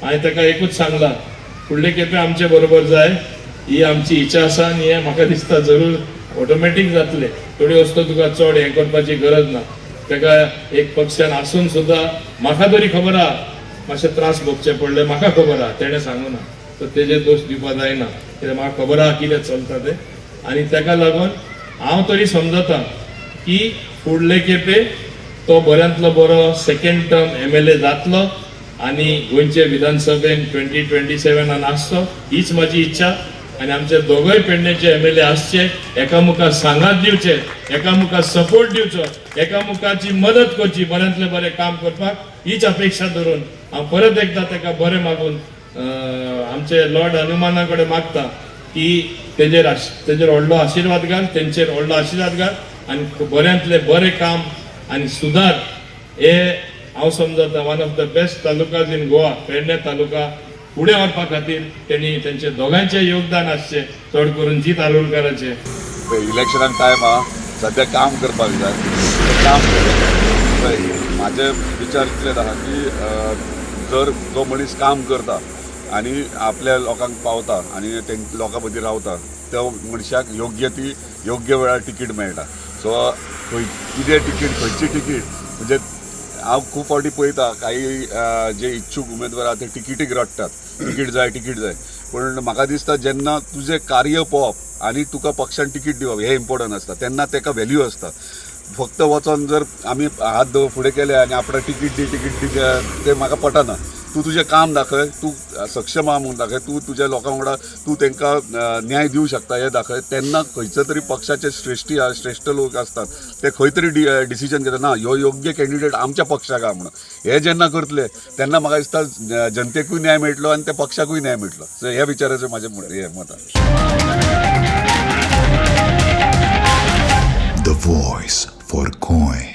हांवें ताका एकूच सांगला फुडले खेपे आमचे बरोबर जाय ही आमची इच्छा आसा आनी हें म्हाका दिसता जरूर ऑटोमॅटीक जातले थोडी वस्तू तुका चड हें करपाची गरज ना ताका एक पक्षान आसून सुद्दां म्हाका तरी खबर आहा मातशे त्रास भोगचे पडले म्हाका खबर आहा तेणें सांगूना तर तेजे दोश दिवपा जायना कित्याक म्हाका खबर आहा कितें चलता तें आनी ताका लागून हांव तरी समजता की फुडले खेपे तो बऱ्यांतलो बरो सेकंड टर्म MLA जातलो आनी गोंयचे विधानसभेन 2027 आसचो हीच म्हाजी इच्छा आनी आमचे दोगूय पेडणेचे MLA आसचे एकामुखार सांगात दिवचे एकामुखार सपोर्ट दिवचो एकामुखाची मदत करची बऱ्यांतले बरें काम करपाक हीच अपेक्षा धरून हांव परत एकदा ताका बरें मागून आमचे लॉर्ड हनुमाना कडेन मागता की तेजेर व्हडलो आशिर्वाद घाल तेंचेर व्हडलो आशिर्वाद घाल आनी बऱ्यांतले बरें काम आनी सुदार हे हांव समजता one of the best talukas in Goa Pedne taluka फुडें व्हरपा खातीर तेणी तेंचे दोगांचे योगदान आसचें चड करून जीत आरोलकाराचे इलेक्शनाक टायम आहा सद्या काम करपाक जाय काम म्हाजे विचार इतलेच आहा की जर जो मनीस काम करता आनी आपल्या लोकांक पावता आनी ते लोकां मदीं रावता त्या मनशाक योग्य वेळार तिकीट मेळटा सो कितें तिकीट खंयची तिकीट म्हणजे हांव खूब फावटी पळयता काही जे इच्छूक उमेदवार आहा ते तिकीटीक रडटात तिकीट जाय पूण म्हाका दिसता जेन्ना तुजें कार्य पळोवप आनी तुका पक्षान तिकीट दिवप हें इम्पॉर्टंट आसता तेन्ना ताका व्हॅल्यू आसता फक्त वचोन जर आमी हात फुडें केले आनी आपणाक तिकीट दी तें म्हाका पटना तूं तुजें काम दाखय तूं सक्षम आहा म्हणून दाखय तूं तुज्या लोकां वांगडा तूं तांकां न्याय दिवंक शकता हें दाखय तेन्ना खंयचो तरी पक्षाचे श्रेश्ठ लोक आसतात ते खंय तरी डिसिजन घेता ना ह्यो योग्य कॅन्डिडेट आमच्या पक्षाक आहा म्हणून हे जेन्ना करतले तेन्ना म्हाका दिसता जनतेकूय न्याय मेळटलो आनी त्या पक्षाकूय न्याय मेळटलो सो ह्या विचाराचें म्हाजें हें मत आहा The voice for Coin.